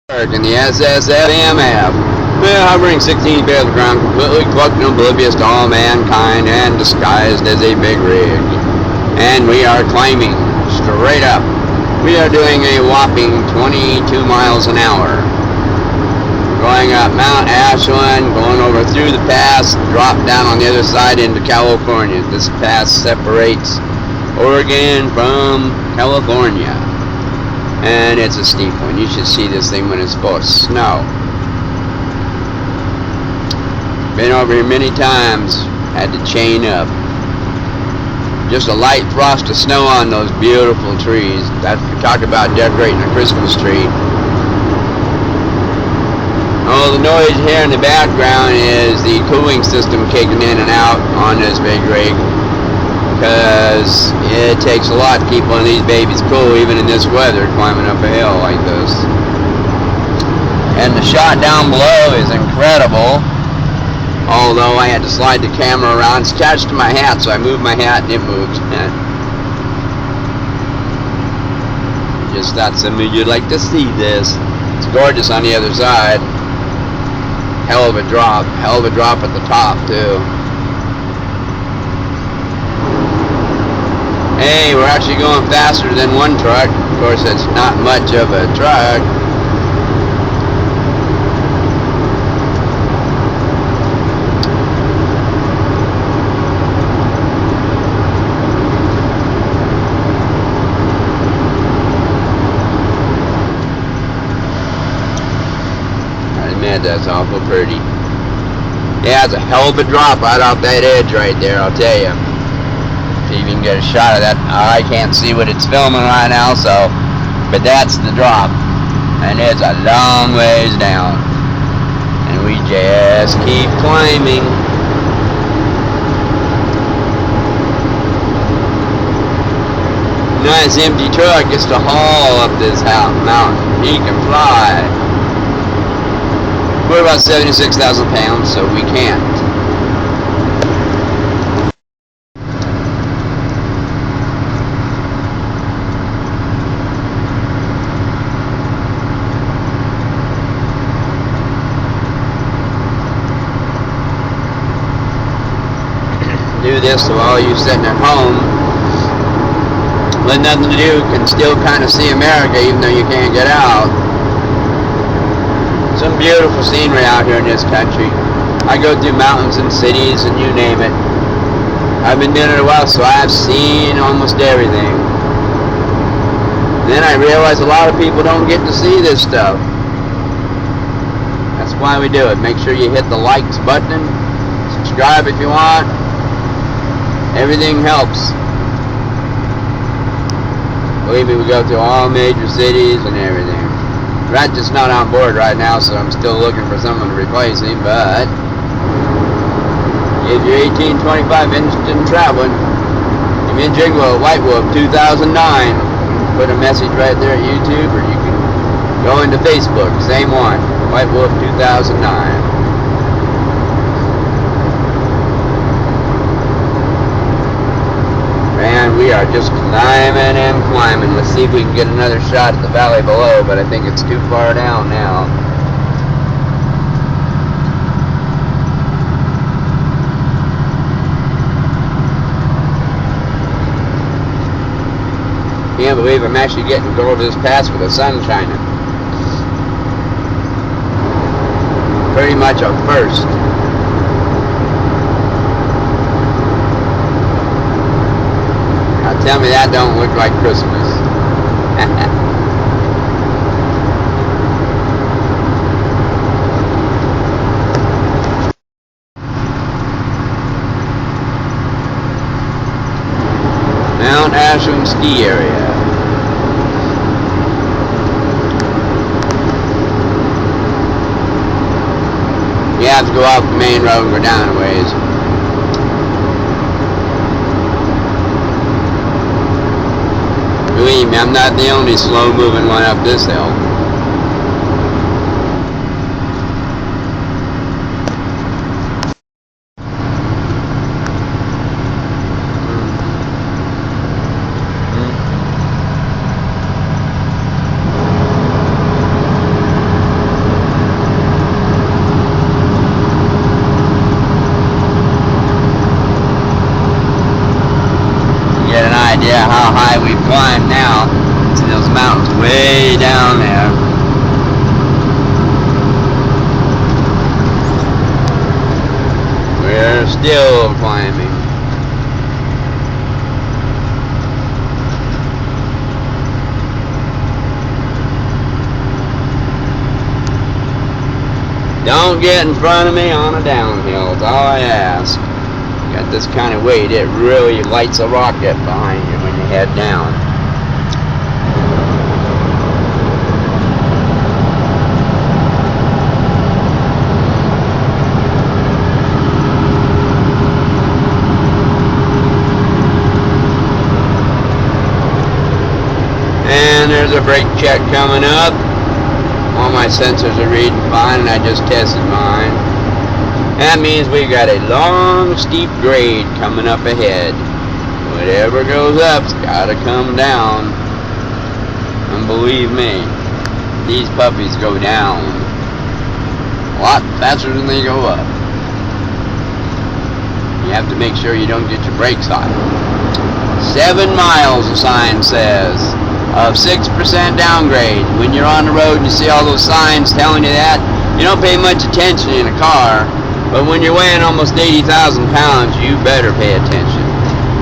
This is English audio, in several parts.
In the SSFMF. Well, hovering 16 feet off the ground, completely cloaked and oblivious to all mankind and disguised as a big rig. And we are climbing straight up. We are doing a whopping 22 miles an hour. Going up Mount Ashland, going over through the pass, drop down on the other side into California. This pass separates Oregon from California. And it's a steep one. You should see this thing when it's supposed to snow. Been over here many times. Had to chain up. Just a light frost of snow on those beautiful trees. That's we talk about decorating a Christmas tree. Oh, the noise here in the background is the cooling system kicking in and out on this big rig. Because it takes a lot to keep one of these babies cool, even in this weather, climbing up a hill like this. And the shot down below is incredible. Although I had to slide the camera around. It's attached to my hat, so I moved my hat and it moved. Just thought some of you'd like to see this. It's gorgeous on the other side. Hell of a drop. Hell of a drop at the top, too. Hey, we're actually going faster than one truck. Of course, it's not much of a truck. I admit, that's awful pretty. Yeah, it's a hell of a drop right off that edge right there, I'll tell you. See if you can get a shot of that. I can't see what it's filming right now, so, but that's the drop, and it's a long ways down, and we just keep climbing. Nice empty truck gets to haul up this mountain. He can fly. We're about 76,000 pounds, so we can't. Do this so all you sitting at home with nothing to do can still kind of see America even though you can't get out. Some beautiful scenery out here in this country. I go through mountains and cities and you name it. I've been doing it a while, so I've seen almost everything. Then I realize a lot of people don't get to see this stuff. That's why we do it. Make sure you hit the likes button, subscribe if you want. Everything helps. Believe me, we go through all major cities and everything. Rat's just not on board right now, so I'm still looking for someone to replace him, but if you're 18, 25, interested in traveling, give me a jingle at White Wolf 2009. Put a message right there at YouTube, or you can go into Facebook, same one, White Wolf 2009. Man, we are just climbing and climbing. Let's see if we can get another shot at the valley below, but I think it's too far down now. Can't believe I'm actually getting to go over this pass with the sun shining. Pretty much a first. Tell me that don't look like Christmas. Mount Ashland ski area. You have to go off the main road and go down a ways. Believe me, I'm not the only slow-moving one up this hill. how high we've climbed now. See those mountains way down there. We're still climbing. Don't get in front of me on a downhill, is all I ask. Got this kind of weight, it really lights a rocket behind you when you head down. And there's a brake check coming up. All my sensors are reading fine, and I just tested mine. That means we've got a long, steep grade coming up ahead. Whatever goes up's gotta come down. And believe me, these puppies go down a lot faster than they go up. You have to make sure you don't get your brakes hot. 7 miles, the sign says, of 6% downgrade. When you're on the road and you see all those signs telling you that, you don't pay much attention in a car. But when you're weighing almost 80,000 pounds, you better pay attention.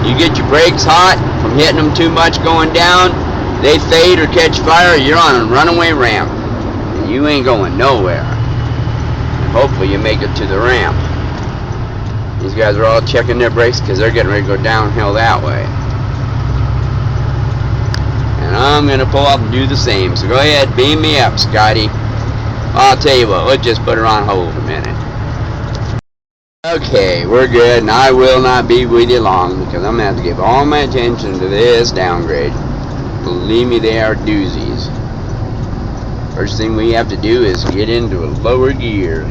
You get your brakes hot from hitting them too much going down, they fade or catch fire, you're on a runaway ramp. And you ain't going nowhere. And hopefully you make it to the ramp. These guys are all checking their brakes because they're getting ready to go downhill that way. And I'm going to pull up and do the same. So go ahead, beam me up, Scotty. I'll tell you what, let's just put her on hold a minute. Okay, we're good, and I will not be with you long because I'm going to have to give all my attention to this downgrade. Believe me, they are doozies. First thing we have to do is get into a lower gear.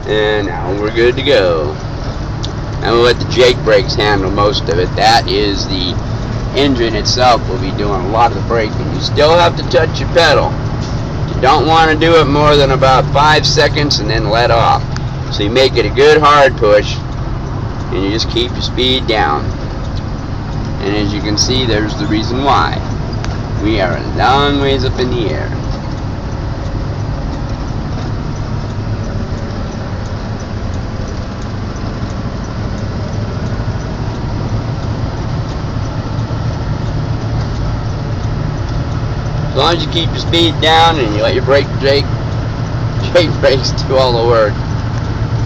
And now we're good to go. And we'll let the Jake brakes handle most of it. That is the engine itself will be doing a lot of the braking. You still have to touch your pedal. You don't want to do it more than about 5 seconds and then let off. So you make it a good hard push and you just keep your speed down. And as you can see, there's the reason why. We are a long ways up in the air. As long as you keep your speed down and you let your Jake brakes do all the work.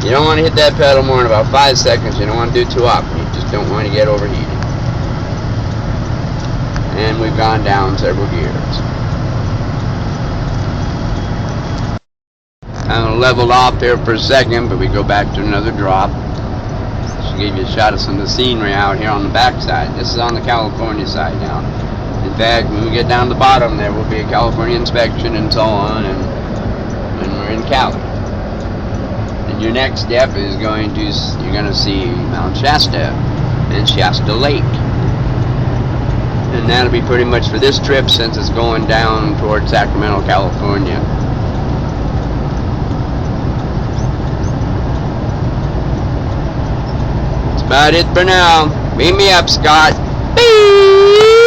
You don't want to hit that pedal more than about 5 seconds. You don't want to do it too often. You just don't want to get overheated. And we've gone down several gears. I'm going to level off here for a second, but we go back to another drop. Just to give you a shot of some of the scenery out here on the back side. This is on the California side now. In fact, when we get down to the bottom, there will be a California inspection and so on, and we're in Cali. And your next step is you're going to see Mount Shasta and Shasta Lake. And that'll be pretty much for this trip since it's going down towards Sacramento, California. That's about it for now. Beam me up, Scott. Beep.